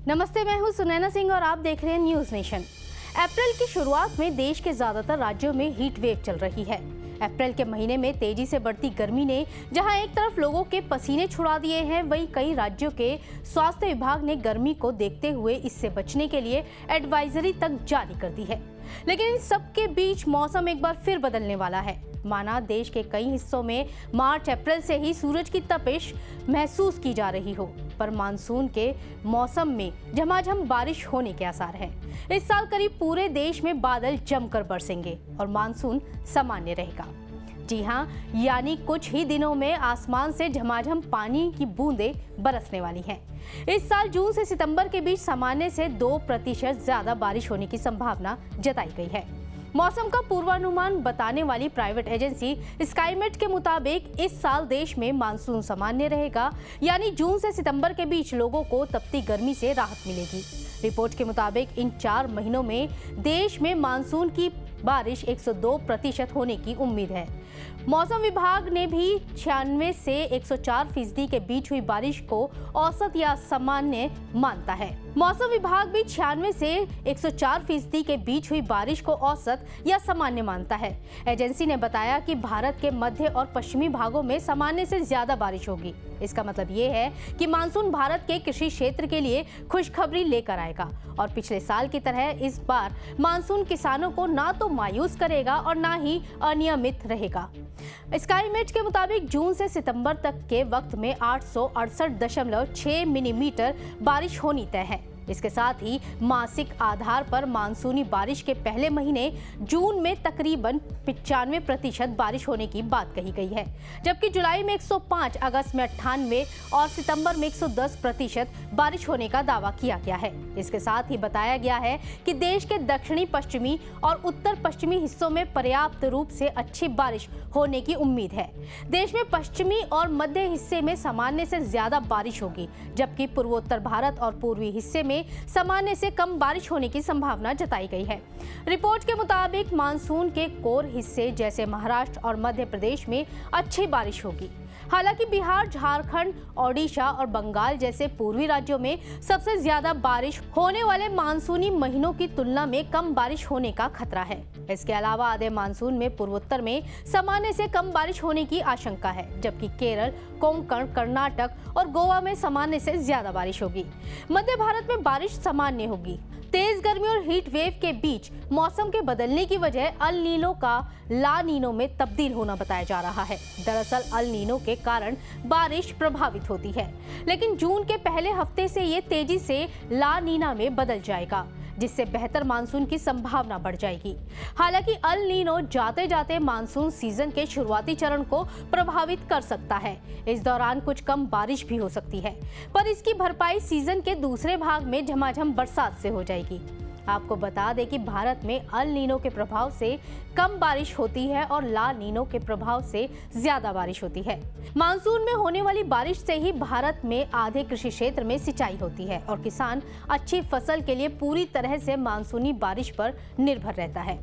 नमस्ते, मैं हूं सुनैना सिंह और आप देख रहे हैं न्यूज नेशन। अप्रैल की शुरुआत में देश के ज्यादातर राज्यों में हीट वेव चल रही है। अप्रैल के महीने में तेजी से बढ़ती गर्मी ने जहां एक तरफ लोगों के पसीने छुड़ा दिए हैं, वहीं कई राज्यों के स्वास्थ्य विभाग ने गर्मी को देखते हुए इससे बचने के लिए एडवाइजरी तक जारी कर दी है। लेकिन इन सब के बीच मौसम एक बार फिर बदलने वाला है। माना देश के कई हिस्सों में मार्च अप्रैल से ही सूरज की तपिश महसूस की जा रही हो, पर मानसून के मौसम में झमाझम बारिश होने के आसार हैं। इस साल करीब पूरे देश में बादल जमकर बरसेंगे और मानसून सामान्य रहेगा। जी हां, यानी कुछ ही दिनों में आसमान से झमाझम पानी की बूंदें बरसने वाली हैं। इस साल जून से सितंबर के बीच सामान्य से 2% ज्यादा बारिश होने की संभावना जताई गई है। मौसम का पूर्वानुमान बताने वाली प्राइवेट एजेंसी स्काईमेट के मुताबिक इस साल देश में मानसून सामान्य रहेगा, यानी जून से सितंबर के बीच लोगों को तपती गर्मी से राहत मिलेगी। रिपोर्ट के मुताबिक इन 4 महीनों में देश में मानसून की बारिश 102% होने की उम्मीद है। मौसम विभाग ने भी 96 से 104% के बीच हुई बारिश को औसत या सामान्य मानता है। मौसम विभाग भी 96 से 104% के बीच हुई बारिश को औसत या सामान्य मानता है। एजेंसी ने बताया कि भारत के मध्य और पश्चिमी भागों में सामान्य से ज्यादा बारिश होगी। इसका मतलब ये है कि मानसून भारत के कृषि क्षेत्र के लिए खुशखबरी लेकर आएगा और पिछले साल की तरह इस बार मानसून किसानों को ना तो मायूस करेगा और ना ही अनियमित रहेगा। स्काईमेट के मुताबिक जून से सितंबर तक के वक्त में 868.6 मिलीमीटर बारिश होनी तय है। इसके साथ ही मासिक आधार पर मानसूनी बारिश के पहले महीने जून में तकरीबन 95% बारिश होने की बात कही गई है, जबकि जुलाई में 105, अगस्त में 98 और सितंबर में 110% बारिश होने का दावा किया गया है। इसके साथ ही बताया गया है कि देश के दक्षिणी पश्चिमी और उत्तर पश्चिमी हिस्सों में पर्याप्त रूप से अच्छी बारिश होने की उम्मीद है। देश में पश्चिमी और मध्य हिस्से में सामान्य से ज्यादा बारिश होगी, जबकि पूर्वोत्तर भारत और पूर्वी हिस्से में सामान्य से कम बारिश होने की संभावना जताई गई है। रिपोर्ट के मुताबिक मानसून के कोर हिस्से जैसे महाराष्ट्र और मध्य प्रदेश में अच्छी बारिश होगी। हालांकि बिहार, झारखंड, ओडिशा और बंगाल जैसे पूर्वी राज्यों में सबसे ज्यादा बारिश होने वाले मानसूनी महीनों की तुलना में कम बारिश होने का खतरा है। इसके अलावा आधे मानसून में पूर्वोत्तर में सामान्य से कम बारिश होने की आशंका है, जबकि केरल, कोंकण, कर्नाटक और गोवा में सामान्य से ज्यादा बारिश होगी। मध्य भारत में बारिश सामान्य होगी। तेज गर्मी और हीट वेव के बीच मौसम के बदलने की वजह अल नीनो का ला नीनो में तब्दील होना बताया जा रहा है। दरअसल अल नीनो के कारण बारिश प्रभावित होती है, लेकिन जून के पहले हफ्ते से ये तेजी से ला नीना में बदल जाएगा, जिससे बेहतर मानसून की संभावना बढ़ जाएगी। हालांकि अल नीनो जाते जाते मानसून सीजन के शुरुआती चरण को प्रभावित कर सकता है। इस दौरान कुछ कम बारिश भी हो सकती है, पर इसकी भरपाई सीजन के दूसरे भाग में झमाझम बरसात से हो जाएगी। आपको बता दें कि भारत में अल नीनो के प्रभाव से कम बारिश होती है और ला नीनो के प्रभाव से ज्यादा बारिश होती है। मानसून में होने वाली बारिश से ही भारत में आधे कृषि क्षेत्र में सिंचाई होती है और किसान अच्छी फसल के लिए पूरी तरह से मानसूनी बारिश पर निर्भर रहता है।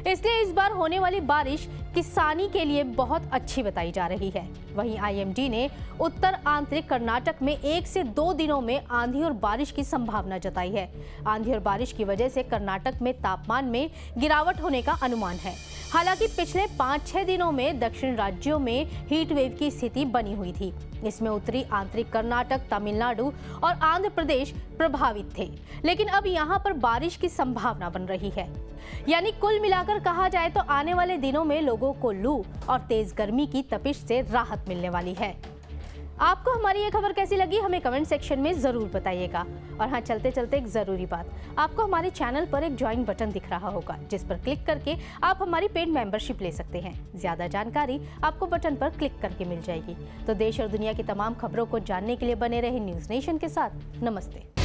इसलिए इस बार होने वाली बारिश किसानी के लिए बहुत अच्छी बताई जा रही है। वहीं आईएमडी ने उत्तर आंतरिक कर्नाटक में 1 से 2 दिनों में आंधी और बारिश की संभावना जताई है। आंधी और बारिश की वजह से कर्नाटक में तापमान में गिरावट होने का अनुमान है। हालांकि पिछले 5-6 दिनों में दक्षिण राज्यों में हीट वेव की स्थिति बनी हुई थी। इसमें उत्तरी आंतरिक कर्नाटक, तमिलनाडु और आंध्र प्रदेश प्रभावित थे, लेकिन अब यहां पर बारिश की संभावना बन रही है। यानी कुल मिलाकर कहा जाए तो आने वाले दिनों में लोगों को लू और तेज गर्मी की तपिश से राहत मिलने वाली है। आपको हमारी ये खबर कैसी लगी, हमें कमेंट सेक्शन में जरूर बताइएगा। और हाँ, चलते चलते एक जरूरी बात, आपको हमारे चैनल पर एक ज्वाइन बटन दिख रहा होगा, जिस पर क्लिक करके आप हमारी पेड मेंबरशिप ले सकते हैं। ज्यादा जानकारी आपको बटन पर क्लिक करके मिल जाएगी। तो देश और दुनिया की तमाम खबरों को जानने के लिए बने रहे न्यूज नेशन के साथ। नमस्ते।